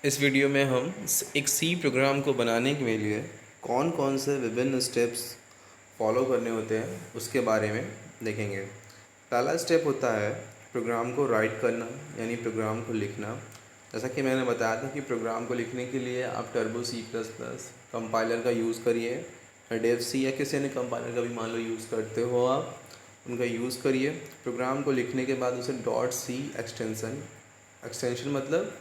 इस वीडियो में हम एक सी प्रोग्राम को बनाने के लिए कौन कौन से विभिन्न स्टेप्स फॉलो करने होते हैं उसके बारे में देखेंगे। पहला स्टेप होता है प्रोग्राम को राइट करना, यानी प्रोग्राम को लिखना। जैसा कि मैंने बताया था कि प्रोग्राम को लिखने के लिए आप turbo C plus plus compiler का यूज़ करिए, डेव सी या किसी अन्य कंपाइलर का भी मान लो यूज़ करते हो आप, उनका यूज़ करिए। प्रोग्राम को लिखने के बाद उसे डॉट सी एक्सटेंशन मतलब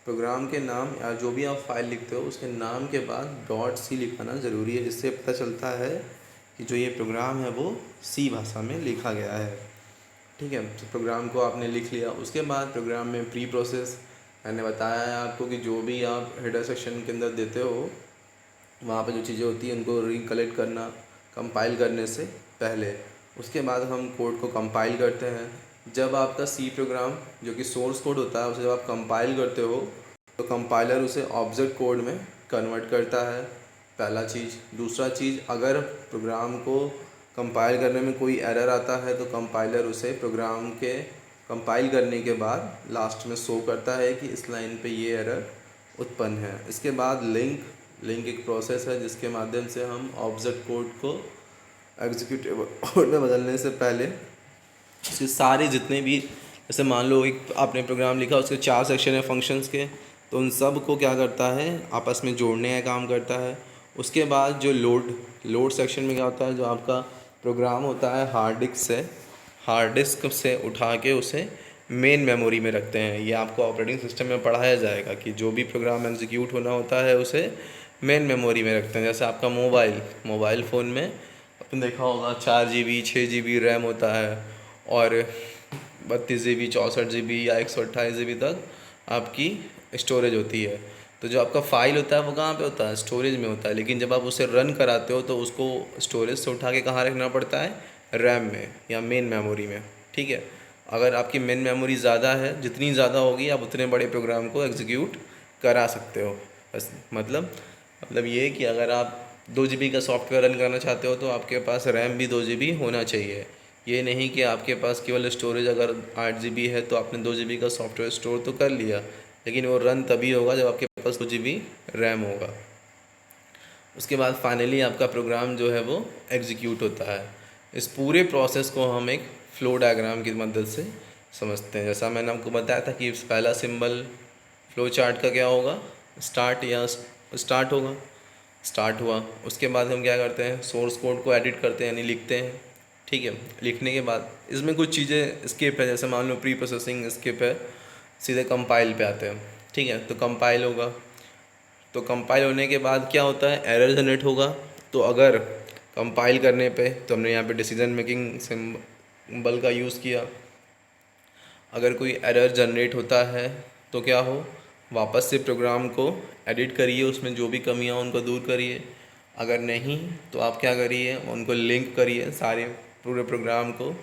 प्रोग्राम के नाम या जो भी आप फाइल लिखते हो उसके नाम के बाद डॉट सी लिखाना ज़रूरी है, जिससे पता चलता है कि जो ये प्रोग्राम है वो सी भाषा में लिखा गया है। ठीक है, तो प्रोग्राम को आपने लिख लिया। उसके बाद प्रोग्राम में प्री प्रोसेस मैंने बताया है आपको कि जो भी आप हेडर सेक्शन के अंदर देते हो वहाँ पे जो चीज़ें होती हैं उनको रिकलेक्ट करना कंपाइल करने से पहले। उसके बाद हम कोड को कंपाइल करते हैं। जब आपका सी प्रोग्राम जो कि सोर्स कोड होता है उसे जब आप कंपाइल करते हो तो कंपाइलर उसे ऑब्जेक्ट कोड में कन्वर्ट करता है, पहला चीज़। दूसरा चीज़, अगर प्रोग्राम को कंपाइल करने में कोई एरर आता है तो कंपाइलर उसे प्रोग्राम के कंपाइल करने के बाद लास्ट में शो करता है कि इस लाइन पे ये एरर उत्पन्न है। इसके बाद लिंक एक प्रोसेस है जिसके माध्यम से हम ऑब्जेक्ट कोड को एग्जीक्यूटिव कोड में बदलने से पहले उसके सारे जितने भी, जैसे मान लो एक आपने प्रोग्राम लिखा उसके 4 सेक्शन है फंक्शंस के, तो उन सब को क्या करता है आपस में जोड़ने का काम करता है। उसके बाद जो लोड सेक्शन में क्या होता है, जो आपका प्रोग्राम होता है हार्ड डिस्क से उठा के उसे मेन मेमोरी में रखते हैं। ये आपको ऑपरेटिंग सिस्टम में पढ़ाया जाएगा कि जो भी प्रोग्राम एग्जीक्यूट होना होता है उसे मेन मेमोरी में रखते हैं। जैसे आपका मोबाइल फ़ोन में आपने देखा होगा 4 GB 6 GB रैम होता है और 32 GB 64 GB या 128 GB तक आपकी स्टोरेज होती है। तो जो आपका फ़ाइल होता है वो कहाँ पे होता है, स्टोरेज में होता है। लेकिन जब आप उसे रन कराते हो तो उसको स्टोरेज से उठा के कहाँ रखना पड़ता है, रैम में या मेन मेमोरी में। ठीक है, अगर आपकी मेन मेमोरी ज़्यादा है, जितनी ज़्यादा होगी आप उतने बड़े प्रोग्राम को एग्जीक्यूट करा सकते हो। बस मतलब ये कि अगर आप 2 GB का सॉफ्टवेयर रन करना चाहते हो तो आपके पास रैम भी 2 GB होना चाहिए। ये नहीं कि आपके पास केवल स्टोरेज अगर 8 GB है तो आपने 2 GB का सॉफ्टवेयर स्टोर तो कर लिया, लेकिन वो रन तभी होगा जब आपके पास 2 GB रैम होगा। उसके बाद फाइनली आपका प्रोग्राम जो है वो एग्जीक्यूट होता है। इस पूरे प्रोसेस को हम एक फ्लो डायग्राम की मदद से समझते हैं। जैसा मैंने आपको बताया था कि पहला सिंबल फ्लो चार्ट का क्या होगा, स्टार्ट होगा, स्टार्ट हुआ। उसके बाद हम क्या करते हैं, सोर्स कोड को एडिट करते हैं यानी लिखते हैं। ठीक है, लिखने के बाद इसमें कुछ चीज़ें स्किप है, जैसे मान लो प्री प्रोसेसिंग स्किप है, सीधे कंपाइल पे आते हैं। ठीक है, तो कंपाइल होगा, तो कंपाइल होने के बाद क्या होता है, एरर जनरेट होगा। तो अगर कंपाइल करने पे तो हमने यहाँ पे डिसीजन मेकिंग सिंबल का यूज़ किया। अगर कोई एरर जनरेट होता है तो क्या हो, वापस से प्रोग्राम को एडिट करिए, उसमें जो भी कमियां उनको दूर करिए। अगर नहीं तो आप क्या करिए, उनको लिंक करिए सारे पूरे प्रोग्राम को।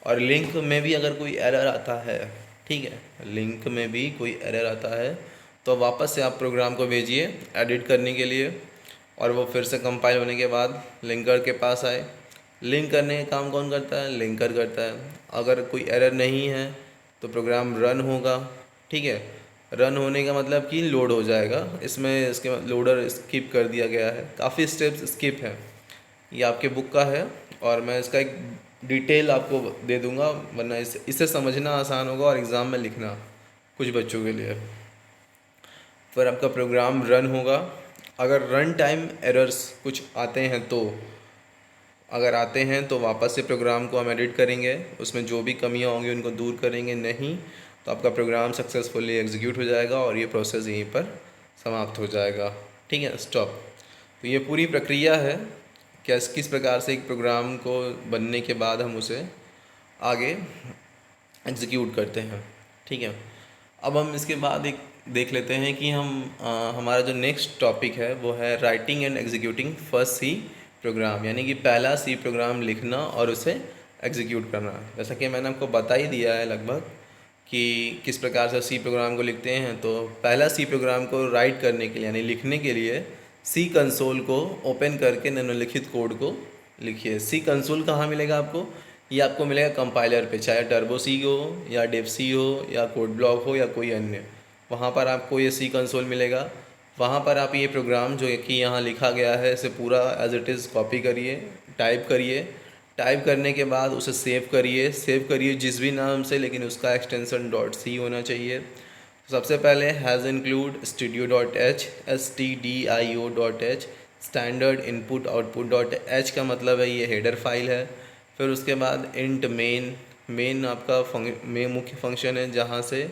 और लिंक में भी अगर कोई एरर आता है, ठीक है, लिंक में भी कोई एरर आता है तो वापस से आप प्रोग्राम को भेजिए एडिट करने के लिए, और वो फिर से कंपाइल होने के बाद लिंकर के पास आए। लिंक करने का काम कौन करता है, लिंकर करता है। अगर कोई एरर नहीं है तो प्रोग्राम रन होगा। ठीक है, रन होने का मतलब कि लोड हो जाएगा। इसमें इसके लोडर स्किप कर दिया गया है, काफ़ी स्टेप्स स्किप हैं। ये आपके बुक का है और मैं इसका एक डिटेल आपको दे दूंगा, वरना इसे समझना आसान होगा और एग्ज़ाम में लिखना कुछ बच्चों के लिए। फिर आपका प्रोग्राम रन होगा। अगर रन टाइम एरर्स कुछ आते हैं तो अगर आते हैं तो वापस से प्रोग्राम को हम एडिट करेंगे, उसमें जो भी कमियां होंगी उनको दूर करेंगे। नहीं तो आपका प्रोग्राम सक्सेसफुली एग्जीक्यूट हो जाएगा और ये प्रोसेस यहीं पर समाप्त हो जाएगा। ठीक है, स्टॉप। तो ये पूरी प्रक्रिया है, किस प्रकार से एक प्रोग्राम को बनने के बाद हम उसे आगे एग्जीक्यूट करते हैं। ठीक है, अब हम इसके बाद एक देख लेते हैं कि हमारा जो नेक्स्ट टॉपिक है वो है writing and executing first C program, यानी कि पहला सी प्रोग्राम लिखना और उसे एग्जीक्यूट करना। जैसा कि मैंने आपको बता ही दिया है लगभग कि किस प्रकार से सी प्रोग्राम को लिखते हैं। तो पहला सी प्रोग्राम को राइट करने के लिए यानी लिखने के लिए सी कंसोल को ओपन करके निम्नलिखित कोड को लिखिए। सी कंसोल कहाँ मिलेगा आपको, ये आपको मिलेगा कंपाइलर पे, चाहे टर्बो सी हो या डेव सी हो या कोड ब्लॉक हो या कोई अन्य। वहाँ पर आपको ये सी कंसोल मिलेगा। वहाँ पर आप ये प्रोग्राम जो कि यहाँ लिखा गया है इसे पूरा एज इट इज़ कॉपी करिए, टाइप करिए। टाइप करने के बाद उसे सेव करिए जिस भी नाम से, लेकिन उसका एक्सटेंशन डॉट सी होना चाहिए। सबसे पहले has include studio dot H, STDIO dot H, standard input output dot H का मतलब है ये हेडर फाइल है। फिर उसके बाद इंट मेन आपका मुख्य फंक्शन है, जहाँ से,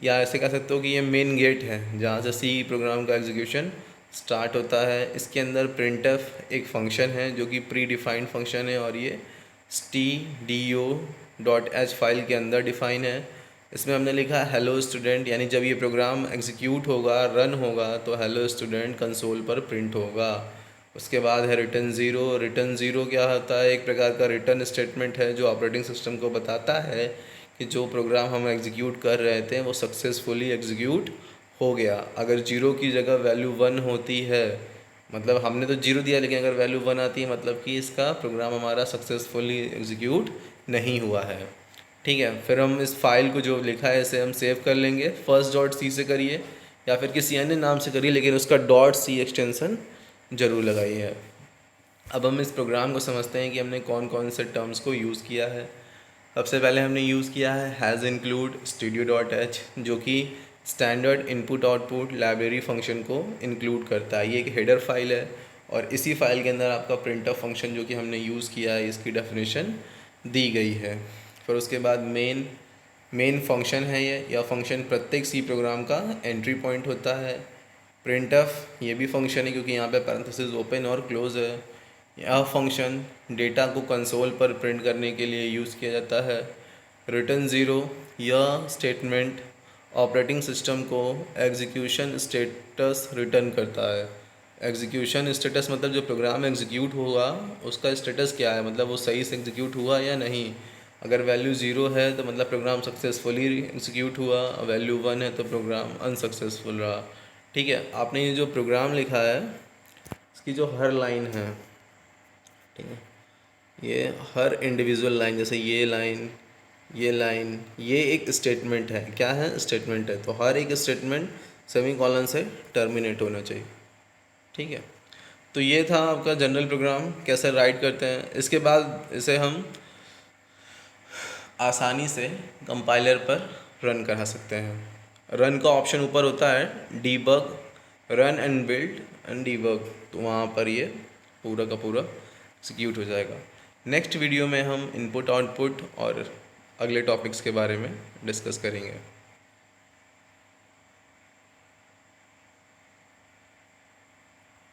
या ऐसे कह सकते हो कि ये मेन गेट है जहाँ से सी प्रोग्राम का एग्जीक्यूशन स्टार्ट होता है। इसके अंदर प्रिंटफ एक फ़ंक्शन है जो कि प्री डिफाइंड फंक्शन है और ये STDIO डॉट एच फाइल के अंदर डिफाइन है। इसमें हमने लिखा हेलो स्टूडेंट, यानी जब ये प्रोग्राम एग्जीक्यूट होगा, रन होगा, तो हेलो स्टूडेंट कंसोल पर प्रिंट होगा। उसके बाद है रिटर्न ज़ीरो क्या होता है? एक प्रकार का रिटर्न स्टेटमेंट है जो ऑपरेटिंग सिस्टम को बताता है कि जो प्रोग्राम हम एग्जीक्यूट कर रहे थे वो सक्सेसफुली एग्जीक्यूट हो गया। अगर जीरो की जगह वैल्यू 1 होती है, मतलब हमने तो जीरो दिया, लेकिन अगर वैल्यू 1 आती है मतलब कि इसका प्रोग्राम हमारा सक्सेसफुली एग्जीक्यूट नहीं हुआ है। ठीक है, फिर हम इस फाइल को जो लिखा है इसे हम सेव कर लेंगे। फर्स्ट डॉट सी से करिए या फिर किसी अन्य नाम से करिए, लेकिन उसका डॉट सी एक्सटेंशन ज़रूर लगाइए। अब हम इस प्रोग्राम को समझते हैं कि हमने कौन कौन से टर्म्स को यूज़ किया है। सबसे पहले हमने यूज़ किया है has include studio dot H, जो कि standard input output library function को इंक्लूड करता है। ये एक हेडर फाइल है और इसी फाइल के अंदर आपका प्रिंटफ फंक्शन जो कि हमने यूज़ किया है इसकी डेफिनेशन दी गई है। फिर उसके बाद मेन फंक्शन है ये, या फंक्शन प्रत्येक सी प्रोग्राम का एंट्री पॉइंट होता है। प्रिंटफ ये भी फंक्शन है क्योंकि यहाँ पे पैरेंथेसिस ओपन और क्लोज है। यह फंक्शन डेटा को कंसोल पर प्रिंट करने के लिए यूज़ किया जाता है। रिटर्न ज़ीरो यह स्टेटमेंट ऑपरेटिंग सिस्टम को एग्जीक्यूशन स्टेटस रिटर्न करता है। एग्जीक्यूशन स्टेटस मतलब जो प्रोग्राम एग्जीक्यूट हुआ उसका स्टेटस क्या है, मतलब वो सही से एग्जीक्यूट हुआ या नहीं। अगर वैल्यू ज़ीरो है तो मतलब प्रोग्राम सक्सेसफुली एग्जीक्यूट हुआ, वैल्यू 1 है तो प्रोग्राम अनसक्सेसफुल रहा। ठीक है, आपने ये जो प्रोग्राम लिखा है इसकी जो हर लाइन है, ठीक है, ये हर इंडिविजुअल लाइन, जैसे ये लाइन, ये एक स्टेटमेंट है। क्या है? स्टेटमेंट है। तो हर एक स्टेटमेंट सेमीकोलन से टर्मिनेट होना चाहिए। ठीक है, तो ये था आपका जनरल प्रोग्राम कैसे राइट करते हैं। इसके बाद इसे हम आसानी से कंपाइलर पर रन करा सकते हैं। रन का ऑप्शन ऊपर होता है, debug, run and build and debug, तो वहाँ पर ये पूरा का पूरा एग्जीक्यूट हो जाएगा। नेक्स्ट वीडियो में हम इनपुट आउटपुट और अगले टॉपिक्स के बारे में डिस्कस करेंगे।